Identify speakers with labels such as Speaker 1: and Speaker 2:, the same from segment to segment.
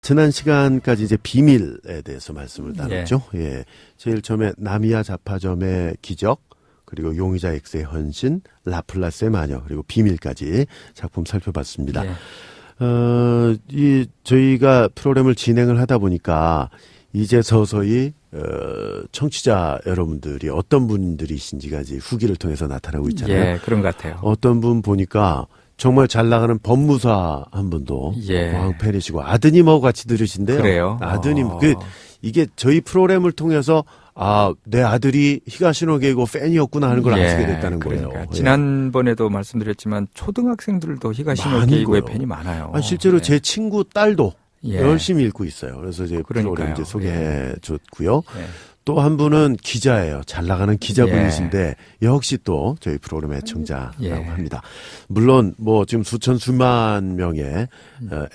Speaker 1: 지난 시간까지 이제 비밀에 대해서 말씀을 나눴죠. 예. 제일 처음에 나미야 잡화점의 기적, 그리고 용의자 X의 헌신, 라플라스의 마녀, 그리고 비밀까지 작품 살펴봤습니다. 저희가 프로그램을 진행을 하다 보니까 이제 서서히 청취자 여러분들이 어떤 분들이신지가 이제 후기를 통해서 나타나고 있잖아요.
Speaker 2: 예, 그런 것 같아요.
Speaker 1: 어떤 분 보니까 정말 잘 나가는 법무사 한 분도 왕 팬이시고 아드님하고 같이 들으신데요.
Speaker 2: 그래요?
Speaker 1: 아드님, 이게 저희 프로그램을 통해서 내 아들이 히가시노게이고 팬이었구나 하는 걸 아시게 됐다는
Speaker 2: 그러니까.
Speaker 1: 거예요.
Speaker 2: 지난번에도 말씀드렸지만 초등학생들도 히가시노게이고의 팬이 많아요.
Speaker 1: 실제로 제 친구 딸도 열심히 읽고 있어요. 그래서 이제
Speaker 2: 그러니까요.
Speaker 1: 프로그램 이제 소개해 줬고요. 또 한 분은 기자예요. 잘 나가는 기자분이신데 역시 또 저희 프로그램 애청자라고 합니다. 물론 뭐 지금 수천 수만 명의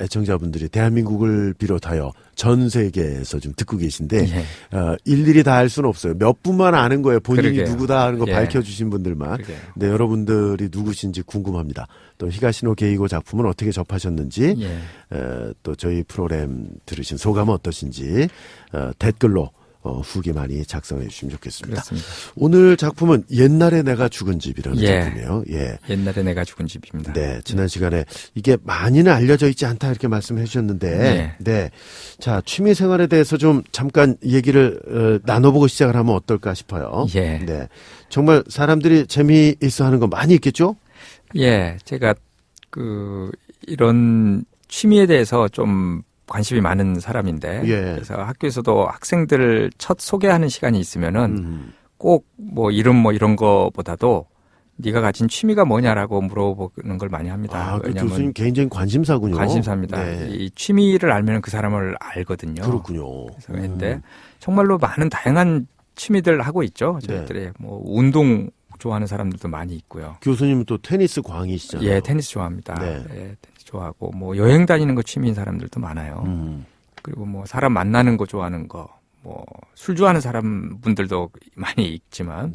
Speaker 1: 애청자분들이 대한민국을 비롯하여 전 세계에서 좀 듣고 계신데 일일이 다 알 수는 없어요. 몇 분만 아는 거예요. 본인이 누구다 하는 거 밝혀주신 분들만. 네, 여러분들이 누구신지 궁금합니다. 또 히가시노 게이고 작품은 어떻게 접하셨는지 또 저희 프로그램 들으신 소감은 어떠신지 댓글로 후기 많이 작성해 주시면 좋겠습니다.
Speaker 2: 그렇습니다.
Speaker 1: 오늘 작품은 옛날에 내가 죽은 집이라는 작품이에요.
Speaker 2: 옛날에 내가 죽은 집입니다.
Speaker 1: 네, 지난 시간에 이게 많이는 알려져 있지 않다 이렇게 말씀해 주셨는데, 자, 취미 생활에 대해서 좀 잠깐 얘기를 나눠보고 시작을 하면 어떨까 싶어요. 네, 정말 사람들이 재미있어 하는 거 많이 있겠죠?
Speaker 2: 제가 이런 취미에 대해서 좀 관심이 많은 사람인데 그래서 학교에서도 학생들을 첫 소개하는 시간이 있으면은 꼭 뭐 이름 뭐 이런 거보다도 네가 가진 취미가 뭐냐라고 물어보는 걸 많이 합니다.
Speaker 1: 왜냐하면 교수님 개인적인 관심사군요.
Speaker 2: 관심사입니다. 이 취미를 알면 그 사람을 알거든요.
Speaker 1: 그렇군요.
Speaker 2: 그런데 정말로 많은 다양한 취미들 하고 있죠. 저희들이 뭐 운동 좋아하는 사람들도 많이 있고요.
Speaker 1: 교수님은 또 테니스 광이시잖아요.
Speaker 2: 테니스 좋아합니다. 테니스 좋아하고 뭐 여행 다니는 거 취미인 사람들도 많아요. 그리고 뭐 사람 만나는 거 좋아하는 거, 뭐 술 좋아하는 사람 분들도 많이 있지만,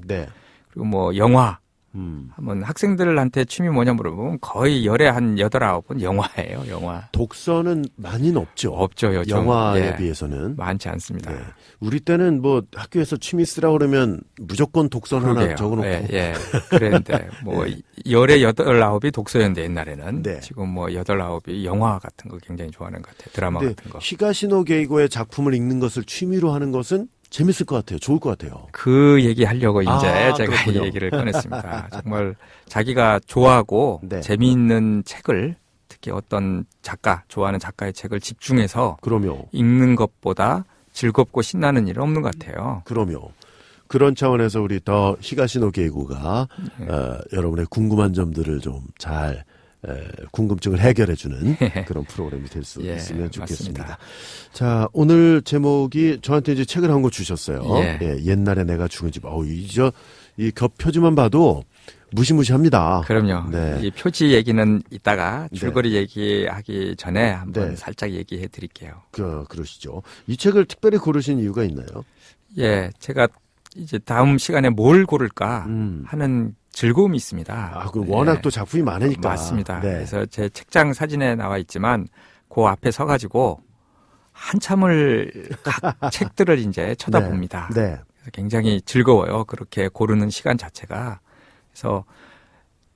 Speaker 2: 그리고 뭐 영화. 한번 학생들한테 취미 뭐냐 물어보면 거의 열에 한 8, 9은 영화예요, 영화.
Speaker 1: 독서는 많이는 없죠.
Speaker 2: 없죠, 요즘.
Speaker 1: 영화에 비해서는.
Speaker 2: 많지 않습니다.
Speaker 1: 우리 때는 뭐 학교에서 취미 쓰라 그러면 무조건 독서를 하나 적어놓고.
Speaker 2: 그랬는데 뭐 열에 8, 9이 독서였는데 옛날에는. 지금 뭐 8, 9이 영화 같은 거 굉장히 좋아하는 것 같아요. 드라마 같은 거.
Speaker 1: 히가시노 게이고의 작품을 읽는 것을 취미로 하는 것은 재밌을 것 같아요. 좋을 것 같아요.
Speaker 2: 그 얘기 하려고 이제 제가 이 얘기를 꺼냈습니다. 정말 자기가 좋아하고 재미있는 책을 특히 어떤 작가, 좋아하는 작가의 책을 집중해서 읽는 것보다 즐겁고 신나는 일은 없는 것 같아요.
Speaker 1: 그런 차원에서 우리 더 히가시노 게이고가 여러분의 궁금한 점들을 좀 잘 궁금증을 해결해주는 그런 프로그램이 될 수 있으면 좋겠습니다.
Speaker 2: 맞습니다.
Speaker 1: 자, 오늘 제목이 저한테 이제 책을 한 권 주셨어요. 옛날에 내가 죽은 집. 이 겹 표지만 봐도 무시무시합니다.
Speaker 2: 그럼요. 이 표지 얘기는 이따가 줄거리 얘기하기 전에 한번 살짝 얘기해 드릴게요.
Speaker 1: 그러시죠. 이 책을 특별히 고르신 이유가 있나요?
Speaker 2: 제가 이제 다음 시간에 뭘 고를까 하는 즐거움이 있습니다.
Speaker 1: 워낙 또 작품이 많으니까.
Speaker 2: 맞습니다. 그래서 제 책장 사진에 나와 있지만 그 앞에 서가지고 한참을 각 책들을 이제 쳐다봅니다. 그래서 굉장히 즐거워요. 그렇게 고르는 시간 자체가. 그래서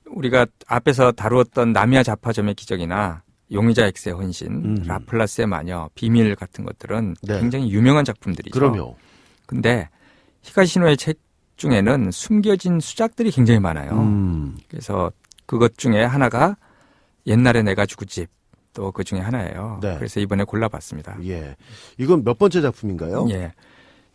Speaker 2: 우리가 앞에서 다루었던 나미야 잡화점의 기적이나 용의자 X의 헌신, 라플라스의 마녀, 비밀 같은 것들은 굉장히 유명한 작품들이죠.
Speaker 1: 그럼요.
Speaker 2: 근데 히가시노의 책 중에는 숨겨진 수작들이 굉장히 많아요. 그래서 그것 중에 하나가 옛날에 내가 죽은 집, 또 그 중에 하나예요. 그래서 이번에 골라봤습니다.
Speaker 1: 이건 몇 번째 작품인가요?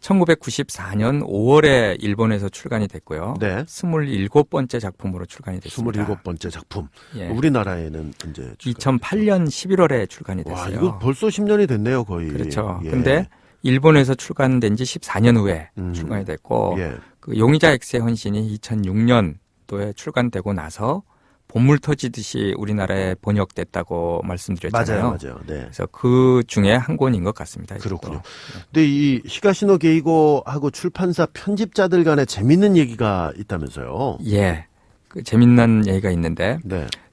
Speaker 2: 1994년 5월에 일본에서 출간이 됐고요. 27번째 작품으로 출간이 됐습니다.
Speaker 1: 27번째 작품. 우리나라에는 이제
Speaker 2: 2008년 11월에 출간이 됐어요.
Speaker 1: 와, 이거 벌써 10년이 됐네요, 거의.
Speaker 2: 그렇죠. 근데 일본에서 출간된 지 14년 후에 출간이 됐고 그 용의자 X의 헌신이 2006년도에 출간되고 나서 본물 터지듯이 우리나라에 번역됐다고 말씀드렸잖아요.
Speaker 1: 맞아요.
Speaker 2: 그래서 그 중에 한 권인 것 같습니다.
Speaker 1: 그렇군요. 근데 이 히가시노 게이고하고 출판사 편집자들 간에 재밌는 얘기가 있다면서요?
Speaker 2: 그 재밌는 얘기가 있는데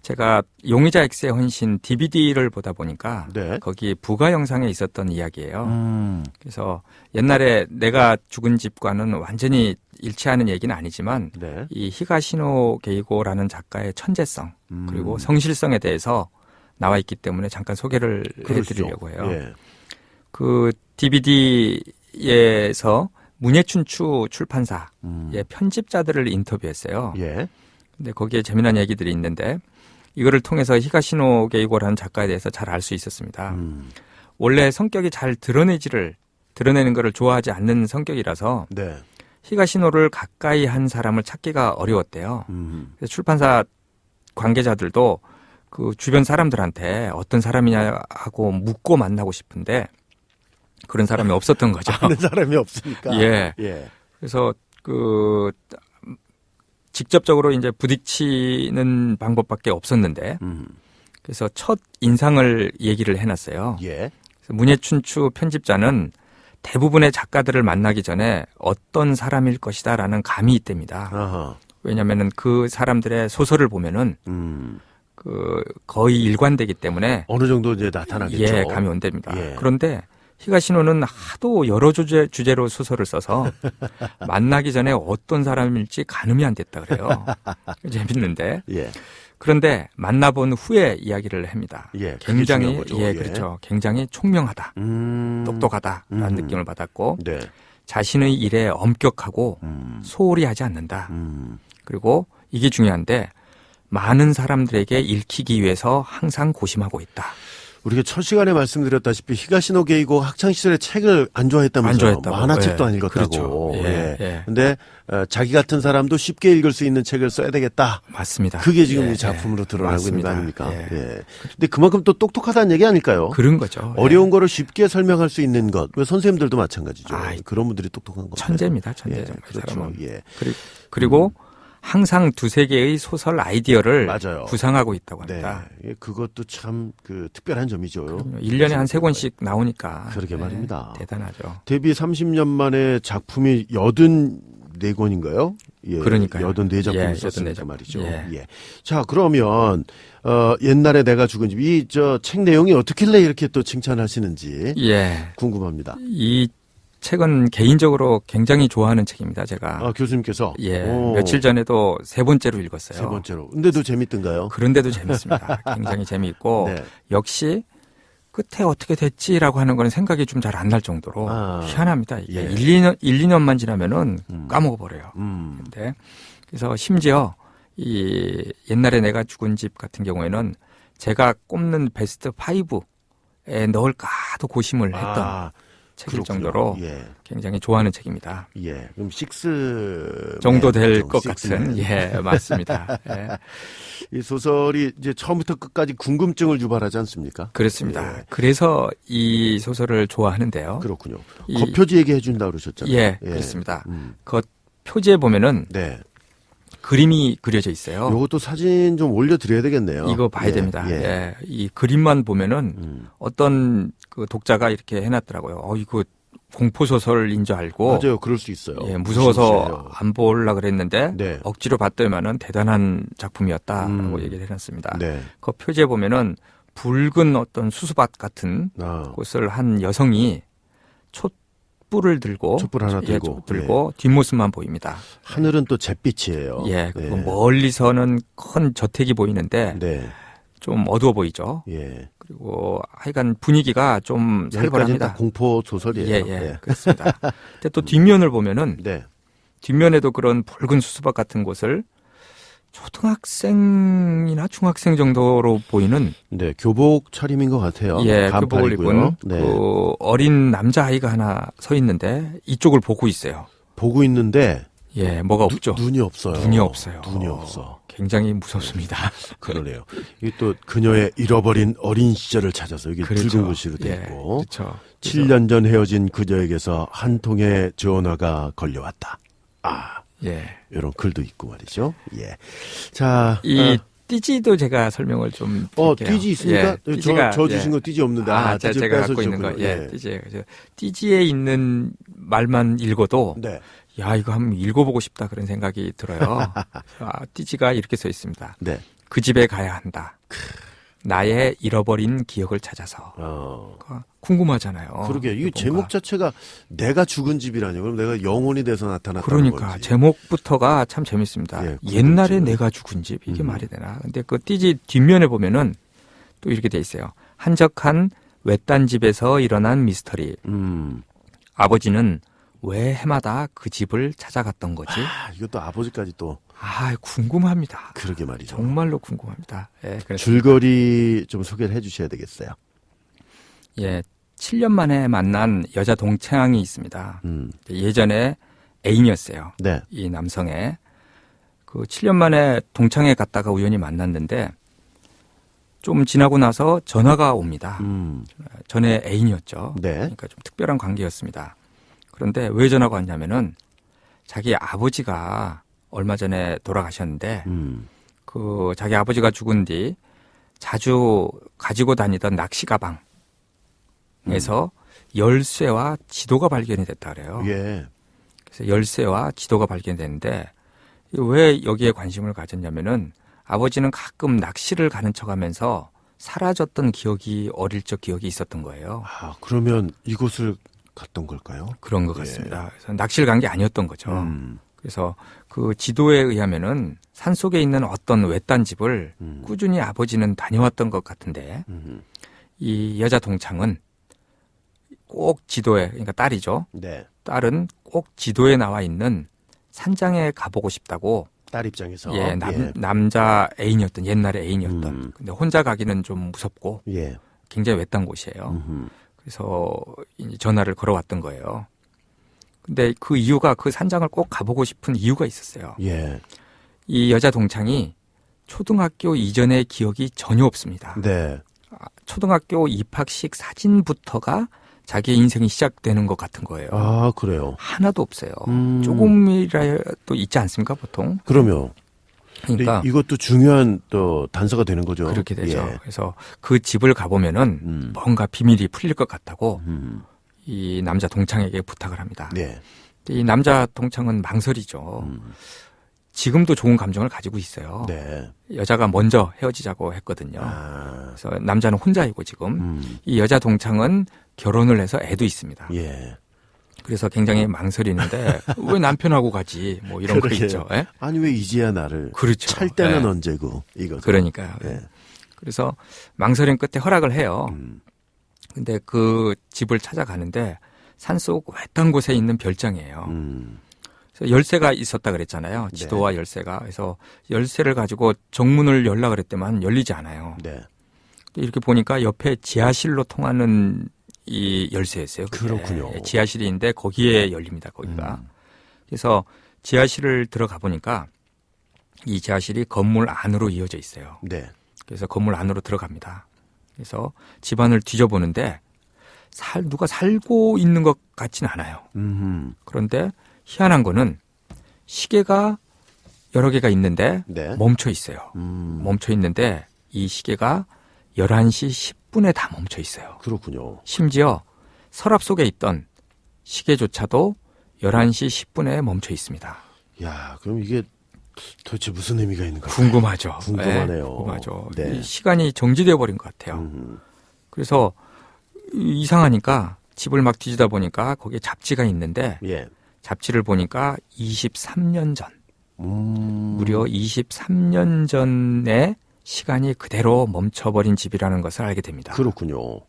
Speaker 2: 제가 용의자 X의 헌신 DVD를 보다 보니까
Speaker 1: 네.
Speaker 2: 거기 부가 영상에 있었던 이야기예요. 그래서 옛날에 내가 죽은 집과는 완전히 일치하는 얘기는 아니지만
Speaker 1: 네.
Speaker 2: 이 히가시노 게이고라는 작가의 천재성 그리고 성실성에 대해서 나와 있기 때문에 잠깐 소개를 해드리려고 해요.
Speaker 1: 예.
Speaker 2: 그 DVD에서 문예춘추 출판사의 편집자들을 인터뷰했어요.
Speaker 1: 예.
Speaker 2: 근데 거기에 재미난 얘기들이 있는데 이거를 통해서 히가시노 게이고라는 작가에 대해서 잘 알 수 있었습니다. 원래 성격이 잘 드러내는 것을 좋아하지 않는 성격이라서
Speaker 1: 네.
Speaker 2: 히가시노를 가까이 한 사람을 찾기가 어려웠대요. 그래서 출판사 관계자들도 그 주변 사람들한테 어떤 사람이냐 하고 묻고 만나고 싶은데 그런 사람이 없었던 거죠.
Speaker 1: 아는 사람이 없으니까.
Speaker 2: 예.
Speaker 1: 예.
Speaker 2: 그래서 직접적으로 이제 부딪히는 방법밖에 없었는데 그래서 첫 인상을 얘기를 해놨어요.
Speaker 1: 예.
Speaker 2: 그래서 문예춘추 편집자는 대부분의 작가들을 만나기 전에 어떤 사람일 것이다라는 감이 있답니다.
Speaker 1: 아하.
Speaker 2: 왜냐하면은 그 사람들의 소설을 보면은 거의 일관되기 때문에
Speaker 1: 어느 정도 이제 나타나겠죠.
Speaker 2: 예, 감이 온답니다.
Speaker 1: 예.
Speaker 2: 그런데 히가시노는 하도 여러 주제로 소설을 써서 만나기 전에 어떤 사람일지 가늠이 안 됐다 그래요. 재밌는데.
Speaker 1: 예.
Speaker 2: 그런데 만나본 후에 이야기를 합니다.
Speaker 1: 예.
Speaker 2: 굉장히
Speaker 1: 예.
Speaker 2: 그렇죠. 굉장히 총명하다, 똑똑하다라는 느낌을 받았고
Speaker 1: 네.
Speaker 2: 자신의 일에 엄격하고 소홀히 하지 않는다. 그리고 이게 중요한데 많은 사람들에게 읽히기 위해서 항상 고심하고 있다.
Speaker 1: 우리가 첫 시간에 말씀드렸다시피 히가시노 게이고 학창 시절에 책을 안 좋아했다면서요.
Speaker 2: 안 좋아했다고.
Speaker 1: 만화책도
Speaker 2: 예.
Speaker 1: 안 읽었다고.
Speaker 2: 그렇죠. 예.
Speaker 1: 근데 자기 같은 사람도 쉽게 읽을 수 있는 책을 써야 되겠다.
Speaker 2: 맞습니다.
Speaker 1: 그게 지금 이 작품으로 드러나고
Speaker 2: 맞습니다.
Speaker 1: 있는 거 아닙니까?
Speaker 2: 예.
Speaker 1: 예. 근데 그만큼 또 똑똑하다는 얘기 아닐까요?
Speaker 2: 그런 거죠.
Speaker 1: 어려운 거를 쉽게 설명할 수 있는 것. 왜 선생님들도 마찬가지죠.
Speaker 2: 아이,
Speaker 1: 그런 분들이 똑똑한 거죠.
Speaker 2: 천재입니다. 천재.
Speaker 1: 예.
Speaker 2: 정말
Speaker 1: 그렇죠.
Speaker 2: 사람은.
Speaker 1: 예.
Speaker 2: 그리고 항상 두세 개의 소설 아이디어를
Speaker 1: 맞아요.
Speaker 2: 구상하고 있다고 합니다.
Speaker 1: 네. 그것도 참 특별한 점이죠.
Speaker 2: 1년에 한 3권씩 나오니까.
Speaker 1: 그러게 말입니다.
Speaker 2: 대단하죠.
Speaker 1: 데뷔 30년 만에 작품이 84권인가요? 예.
Speaker 2: 그러니까요.
Speaker 1: 84작품을
Speaker 2: 예,
Speaker 1: 썼으니까
Speaker 2: 84
Speaker 1: 말이죠.
Speaker 2: 예.
Speaker 1: 예. 자, 그러면 옛날에 내가 죽은 집 이 책 내용이 어떻길래 이렇게 또 칭찬하시는지
Speaker 2: 예.
Speaker 1: 궁금합니다.
Speaker 2: 이 책은 개인적으로 굉장히 좋아하는 책입니다. 제가.
Speaker 1: 교수님께서
Speaker 2: 예. 며칠 전에도 3번째로 읽었어요.
Speaker 1: 3번째로. 근데도 재밌던가요?
Speaker 2: 그런데도 재밌습니다. 굉장히 재미있고
Speaker 1: 네.
Speaker 2: 역시 끝에 어떻게 됐지라고 하는 건 생각이 좀 잘 안 날 정도로 희한합니다. 이게
Speaker 1: 예.
Speaker 2: 1, 2년만 지나면은 까먹어버려요. 근데 그래서 심지어 이 옛날에 내가 죽은 집 같은 경우에는 제가 꼽는 베스트 5에 넣을까도 고심을 했던 책일
Speaker 1: 그렇군요.
Speaker 2: 정도로
Speaker 1: 예.
Speaker 2: 굉장히 좋아하는 책입니다.
Speaker 1: 예. 그럼 6
Speaker 2: 정도 될 것 같은. 예, 맞습니다. 예.
Speaker 1: 이 소설이 이제 처음부터 끝까지 궁금증을 유발하지 않습니까?
Speaker 2: 그렇습니다.
Speaker 1: 예.
Speaker 2: 그래서 이 소설을 좋아하는데요.
Speaker 1: 그렇군요. 겉표지 얘기해 준다 그러셨잖아요.
Speaker 2: 예, 그렇습니다. 겉 표지에 보면은
Speaker 1: 네.
Speaker 2: 그림이 그려져 있어요.
Speaker 1: 이것도 사진 좀 올려드려야 되겠네요.
Speaker 2: 이거 봐야 됩니다. 예. 이 그림만 보면은 어떤 그 독자가 이렇게 해놨더라고요. 이거 공포소설인 줄 알고.
Speaker 1: 맞아요. 그럴 수 있어요.
Speaker 2: 예, 무서워서 안 보려고 그랬는데
Speaker 1: 네.
Speaker 2: 억지로 봤더니만은 대단한 작품이었다라고 얘기를 해놨습니다.
Speaker 1: 네.
Speaker 2: 그 표지에 보면은 붉은 어떤 수수밭 같은 곳을 한 여성이 촛불을 들고
Speaker 1: 촛불 하나 들고
Speaker 2: 뒷모습만 보입니다.
Speaker 1: 하늘은 또 잿빛이에요.
Speaker 2: 예, 그리고 멀리서는 큰 저택이 보이는데
Speaker 1: 네.
Speaker 2: 좀 어두워 보이죠.
Speaker 1: 예.
Speaker 2: 그리고 하여간 분위기가 좀 살벌합니다.
Speaker 1: 공포 소설이에요.
Speaker 2: 예. 그렇습니다. 근데 또 뒷면을 보면은 뒷면에도 그런 붉은 수수밭 같은 곳을 초등학생이나 중학생 정도로 보이는
Speaker 1: 교복 차림인 것 같아요.
Speaker 2: 예, 교복을 입은 그 어린 남자아이가 하나 서 있는데 이쪽을 보고 있어요.
Speaker 1: 보고 있는데
Speaker 2: 예, 뭐가 없죠.
Speaker 1: 눈이 없어요.
Speaker 2: 눈이 없어요.
Speaker 1: 눈이 없어.
Speaker 2: 굉장히 무섭습니다.
Speaker 1: 그러네요. 이게 또 그녀의 잃어버린 어린 시절을 찾아서 이게 붉은 글씨로 되어 있고
Speaker 2: 그렇죠.
Speaker 1: 7년 전 헤어진 그녀에게서 한 통의 전화가 걸려왔다.
Speaker 2: 예.
Speaker 1: 이런 글도 있고 말이죠. 예. 자,
Speaker 2: 이 띠지도 제가 설명을 좀 드릴게요.
Speaker 1: 띠지 있습니까?
Speaker 2: 예, 띠지가
Speaker 1: 저 주신 거 띠지 없는데.
Speaker 2: 제가 갖고 있는 거. 예, 띠지. 띠지에 있는 말만 읽어도 야, 이거 한번 읽어보고 싶다 그런 생각이 들어요. 띠지가 이렇게 써 있습니다. 그 집에 가야 한다. 나의 잃어버린 기억을 찾아서. 궁금하잖아요.
Speaker 1: 그러게. 이 제목 자체가 내가 죽은 집이라니. 그럼 내가 영혼이 돼서 나타났다는
Speaker 2: 그러니까
Speaker 1: 거지.
Speaker 2: 제목부터가 참 재밌습니다.
Speaker 1: 예,
Speaker 2: 옛날에 내가 죽은 집. 이게 말이 되나. 근데 그 띠지 뒷면에 보면은 또 이렇게 돼 있어요. 한적한 외딴 집에서 일어난 미스터리. 아버지는 왜 해마다 그 집을 찾아갔던 거지?
Speaker 1: 이것도 아버지까지 또.
Speaker 2: 궁금합니다.
Speaker 1: 그러게 말이죠.
Speaker 2: 정말로 궁금합니다. 예,
Speaker 1: 줄거리 좀 소개를 해 주셔야 되겠어요.
Speaker 2: 예, 7년 만에 만난 여자 동창이 있습니다. 예전에 애인이었어요.
Speaker 1: 네.
Speaker 2: 이 남성의. 그 7년 만에 동창회 갔다가 우연히 만났는데 좀 지나고 나서 전화가 옵니다. 전에 애인이었죠.
Speaker 1: 네.
Speaker 2: 그러니까 좀 특별한 관계였습니다. 그런데 왜 전화가 왔냐면은 자기 아버지가 얼마 전에 돌아가셨는데 그 자기 아버지가 죽은 뒤 자주 가지고 다니던 낚시 가방에서 열쇠와 지도가 발견이 됐다 그래요.
Speaker 1: 예.
Speaker 2: 그래서 열쇠와 지도가 발견됐는데 왜 여기에 관심을 가졌냐면은 아버지는 가끔 낚시를 가는 척하면서 사라졌던 기억이 어릴 적 기억이 있었던 거예요.
Speaker 1: 그러면 이곳을 갔던 걸까요?
Speaker 2: 그런 것 같습니다. 그래서 낚시를 간 게 아니었던 거죠. 그래서 그 지도에 의하면은 산 속에 있는 어떤 외딴 집을 꾸준히 아버지는 다녀왔던 것 같은데 이 여자 동창은 꼭 지도에, 그러니까 딸이죠.
Speaker 1: 네.
Speaker 2: 딸은 꼭 지도에 나와 있는 산장에 가보고 싶다고.
Speaker 1: 딸 입장에서.
Speaker 2: 예, 남자 애인이었던, 옛날에 애인이었던. 근데 혼자 가기는 좀 무섭고.
Speaker 1: 예.
Speaker 2: 굉장히 외딴 곳이에요. 그래서 전화를 걸어왔던 거예요. 근데 그 이유가 그 산장을 꼭 가보고 싶은 이유가 있었어요.
Speaker 1: 예.
Speaker 2: 이 여자 동창이 초등학교 이전의 기억이 전혀 없습니다.
Speaker 1: 네.
Speaker 2: 초등학교 입학식 사진부터가 자기의 인생이 시작되는 것 같은 거예요.
Speaker 1: 그래요?
Speaker 2: 하나도 없어요. 조금이라도 있지 않습니까, 보통?
Speaker 1: 그럼요.
Speaker 2: 그러니까
Speaker 1: 이것도 중요한 또 단서가 되는 거죠.
Speaker 2: 그렇게 되죠.
Speaker 1: 예.
Speaker 2: 그래서 그 집을 가보면은 뭔가 비밀이 풀릴 것 같다고 이 남자 동창에게 부탁을 합니다.
Speaker 1: 네.
Speaker 2: 이 남자 동창은 망설이죠. 지금도 좋은 감정을 가지고 있어요.
Speaker 1: 네.
Speaker 2: 여자가 먼저 헤어지자고 했거든요. 그래서 남자는 혼자이고 지금 이 여자 동창은 결혼을 해서 애도 있습니다.
Speaker 1: 예.
Speaker 2: 그래서 굉장히 망설이는데 왜 남편하고 가지? 뭐 이런 거 있죠. 예?
Speaker 1: 아니 왜 이제야 나를?
Speaker 2: 그렇죠.
Speaker 1: 찰 때는 언제고 이거죠.
Speaker 2: 그러니까요.
Speaker 1: 예.
Speaker 2: 그래서 망설임 끝에 허락을 해요. 근데 그 집을 찾아가는데 산속 외딴 곳에 있는 별장이에요. 그래서 열쇠가 있었다 그랬잖아요. 지도와 열쇠가. 그래서 열쇠를 가지고 정문을 열라 그랬더만 열리지 않아요.
Speaker 1: 네.
Speaker 2: 이렇게 보니까 옆에 지하실로 통하는 이 열쇠였어요. 그게.
Speaker 1: 그렇군요.
Speaker 2: 지하실인데 거기에 열립니다. 거기가. 그래서 지하실을 들어가 보니까 이 지하실이 건물 안으로 이어져 있어요.
Speaker 1: 네.
Speaker 2: 그래서 건물 안으로 들어갑니다. 그래서 집안을 뒤져보는데 누가 살고 있는 것 같지는 않아요. 그런데 희한한 거는 시계가 여러 개가 있는데
Speaker 1: 네.
Speaker 2: 멈춰 있어요. 멈춰 있는데 이 시계가 11시 10분에 다 멈춰 있어요.
Speaker 1: 그렇군요.
Speaker 2: 심지어 서랍 속에 있던 시계조차도 11시 10분에 멈춰 있습니다.
Speaker 1: 야, 그럼 이게 도대체 무슨 의미가 있는 걸까요?
Speaker 2: 궁금하죠.
Speaker 1: 궁금하네요.
Speaker 2: 네, 궁금하죠.
Speaker 1: 네.
Speaker 2: 이 시간이 정지되어 버린 것 같아요. 그래서 이상하니까 집을 막 뒤지다 보니까 거기에 잡지가 있는데
Speaker 1: 예.
Speaker 2: 잡지를 보니까 23년 전, 무려 23년 전에 시간이 그대로 멈춰버린 집이라는 것을 알게 됩니다.
Speaker 1: 그렇군요.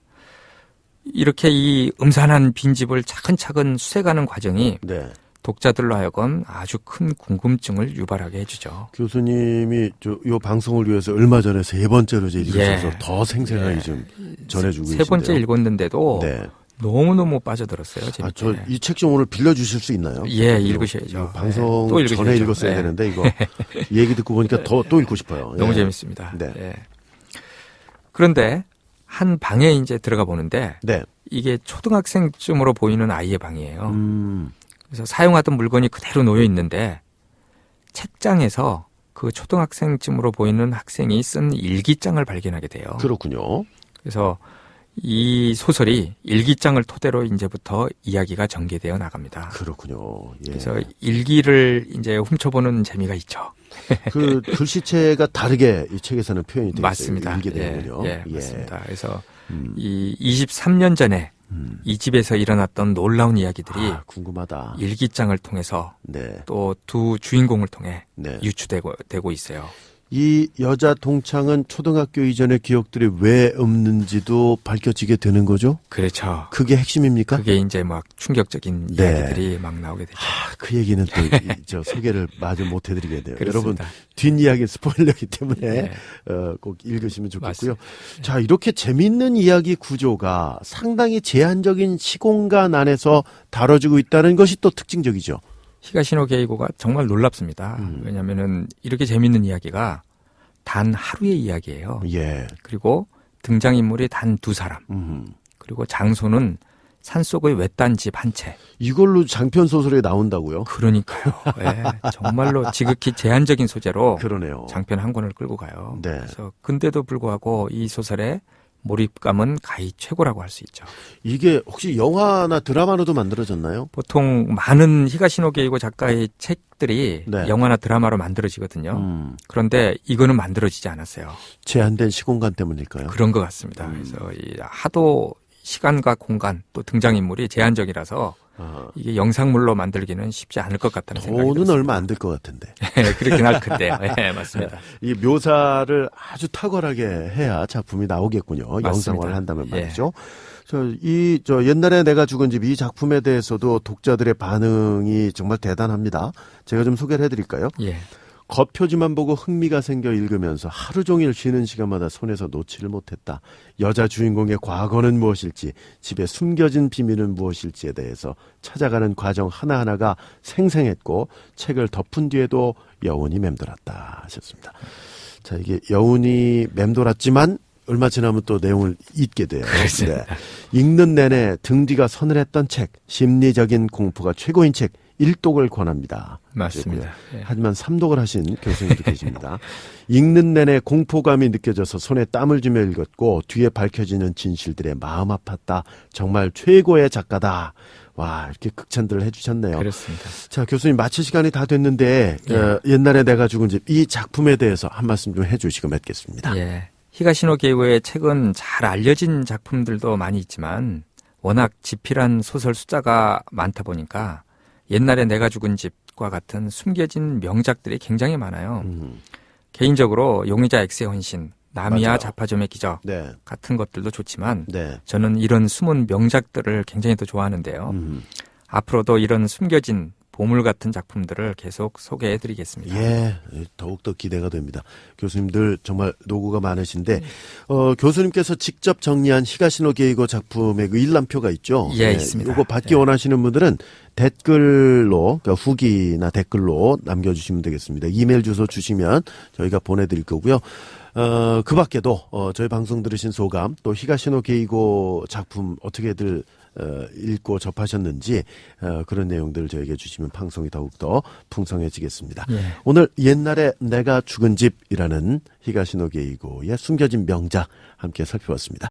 Speaker 2: 이렇게 이 음산한 빈집을 차근차근 수색하는 과정이
Speaker 1: 네.
Speaker 2: 독자들로 하여금 아주 큰 궁금증을 유발하게 해주죠.
Speaker 1: 교수님이 요 방송을 위해서 얼마 전에 세 번째로 이제 읽으셔서 더 생생하게 좀 전해주고 계신데요.
Speaker 2: 세 번째 읽었는데도
Speaker 1: 네.
Speaker 2: 너무너무 빠져들었어요.
Speaker 1: 저 이 책 좀 오늘 빌려주실 수 있나요?
Speaker 2: 예, 읽으셔야죠.
Speaker 1: 방송
Speaker 2: 또
Speaker 1: 전에 읽었어야 되는데 이거 얘기 듣고 보니까 또 읽고 싶어요.
Speaker 2: 너무
Speaker 1: 예.
Speaker 2: 재밌습니다.
Speaker 1: 네.
Speaker 2: 예. 그런데 한 방에 이제 들어가 보는데
Speaker 1: 네.
Speaker 2: 이게 초등학생쯤으로 보이는 아이의 방이에요. 그래서 사용하던 물건이 그대로 놓여 있는데 책장에서 그 초등학생쯤으로 보이는 학생이 쓴 일기장을 발견하게 돼요.
Speaker 1: 그렇군요.
Speaker 2: 그래서 이 소설이 일기장을 토대로 이제부터 이야기가 전개되어 나갑니다.
Speaker 1: 그렇군요. 예.
Speaker 2: 그래서 일기를 이제 훔쳐보는 재미가 있죠.
Speaker 1: 그 글씨체가 다르게 이 책에서는 표현이 되어 있어요.
Speaker 2: 맞습니다.
Speaker 1: 일기 내용은요.
Speaker 2: 예, 맞습니다. 그래서 이 23년 전에 이 집에서 일어났던 놀라운 이야기들이
Speaker 1: 궁금하다.
Speaker 2: 일기장을 통해서
Speaker 1: 네.
Speaker 2: 또 두 주인공을 통해
Speaker 1: 네.
Speaker 2: 유추되고 있어요.
Speaker 1: 이 여자 동창은 초등학교 이전의 기억들이 왜 없는지도 밝혀지게 되는 거죠?
Speaker 2: 그렇죠.
Speaker 1: 그게 핵심입니까?
Speaker 2: 그게 이제 막 충격적인 이야기들이 막 나오게 되죠.
Speaker 1: 그 얘기는 또 저 소개를 마저 못 해드리게 돼요.
Speaker 2: 그렇습니다.
Speaker 1: 여러분 뒷이야기 스포일러이기 때문에
Speaker 2: 네.
Speaker 1: 꼭 읽으시면 좋겠고요.
Speaker 2: 맞습니다.
Speaker 1: 자, 이렇게 재밌는 이야기 구조가 상당히 제한적인 시공간 안에서 다뤄지고 있다는 것이 또 특징적이죠.
Speaker 2: 히가시노 게이고가 정말 놀랍습니다. 왜냐하면은 이렇게 재밌는 이야기가 단 하루의 이야기예요.
Speaker 1: 예.
Speaker 2: 그리고 등장인물이 단 두 사람. 그리고 장소는 산속의 외딴 집 한 채.
Speaker 1: 이걸로 장편 소설에 나온다고요?
Speaker 2: 그러니까요. 네, 정말로 지극히 제한적인 소재로
Speaker 1: 그러네요.
Speaker 2: 장편 한 권을 끌고 가요.
Speaker 1: 네.
Speaker 2: 그래서 근데도 불구하고 이 소설의 몰입감은 가히 최고라고 할 수 있죠.
Speaker 1: 이게 혹시 영화나 드라마로도 만들어졌나요?
Speaker 2: 보통 많은 히가시노 게이고 작가의 책들이
Speaker 1: 네.
Speaker 2: 영화나 드라마로 만들어지거든요. 그런데 이거는 만들어지지 않았어요.
Speaker 1: 제한된 시공간 때문일까요?
Speaker 2: 그런 것 같습니다. 그래서 하도 시간과 공간 또 등장인물이 제한적이라서 이게 영상물로 만들기는 쉽지 않을 것 같다는 생각이
Speaker 1: 돈은
Speaker 2: 들었습니다.
Speaker 1: 얼마 안 들 것 같은데.
Speaker 2: 그렇긴 할 텐데요. 네, 맞습니다.
Speaker 1: 이 묘사를 아주 탁월하게 해야 작품이 나오겠군요.
Speaker 2: 맞습니다.
Speaker 1: 영상화를 한다면 말이죠. 저 옛날에 내가 죽은 집 이 작품에 대해서도 독자들의 반응이 정말 대단합니다. 제가 좀 소개를 해드릴까요?
Speaker 2: 예.
Speaker 1: 겉표지만 보고 흥미가 생겨 읽으면서 하루 종일 쉬는 시간마다 손에서 놓지를 못했다. 여자 주인공의 과거는 무엇일지, 집에 숨겨진 비밀은 무엇일지에 대해서 찾아가는 과정 하나하나가 생생했고 책을 덮은 뒤에도 여운이 맴돌았다 하셨습니다. 자, 이게 여운이 맴돌았지만 얼마 지나면 또 내용을 잊게 돼요.
Speaker 2: 그렇습니다.
Speaker 1: 네. 읽는 내내 등 뒤가 서늘했던 책, 심리적인 공포가 최고인 책, 일독을 권합니다.
Speaker 2: 맞습니다. 예.
Speaker 1: 하지만 삼독을 하신 교수님도 계십니다. 읽는 내내 공포감이 느껴져서 손에 땀을 쥐며 읽었고 뒤에 밝혀지는 진실들에 마음 아팠다. 정말 최고의 작가다. 와, 이렇게 극찬들을 해주셨네요.
Speaker 2: 그렇습니다.
Speaker 1: 자, 교수님 마칠 시간이 다 됐는데
Speaker 2: 예.
Speaker 1: 옛날에 내가 죽은 집 이 작품에 대해서 한 말씀 좀 해주시고 맺겠습니다.
Speaker 2: 예. 히가시노 게이고의 책은 잘 알려진 작품들도 많이 있지만 워낙 집필한 소설 숫자가 많다 보니까 옛날에 내가 죽은 집과 같은 숨겨진 명작들이 굉장히 많아요. 개인적으로 용의자 X의 헌신, 나미야
Speaker 1: 맞아요.
Speaker 2: 자파점의 기적
Speaker 1: 네.
Speaker 2: 같은 것들도 좋지만
Speaker 1: 네.
Speaker 2: 저는 이런 숨은 명작들을 굉장히 또 좋아하는데요. 앞으로도 이런 숨겨진 보물 같은 작품들을 계속 소개해드리겠습니다.
Speaker 1: 예, 더욱더 기대가 됩니다. 교수님들 정말 노고가 많으신데 교수님께서 직접 정리한 히가시노 게이고 작품의 그 일람표가 있죠.
Speaker 2: 예, 있습니다.
Speaker 1: 이거 받기 원하시는 분들은 댓글로 그러니까 후기나 댓글로 남겨주시면 되겠습니다. 이메일 주소 주시면 저희가 보내드릴 거고요. 그 밖에도 저희 방송 들으신 소감 또 히가시노 게이고 작품 어떻게들 읽고 접하셨는지 그런 내용들을 저에게 주시면 방송이 더욱더 풍성해지겠습니다.
Speaker 2: 예.
Speaker 1: 오늘 옛날에 내가 죽은 집이라는 히가시노 게이고의 숨겨진 명작 함께 살펴봤습니다.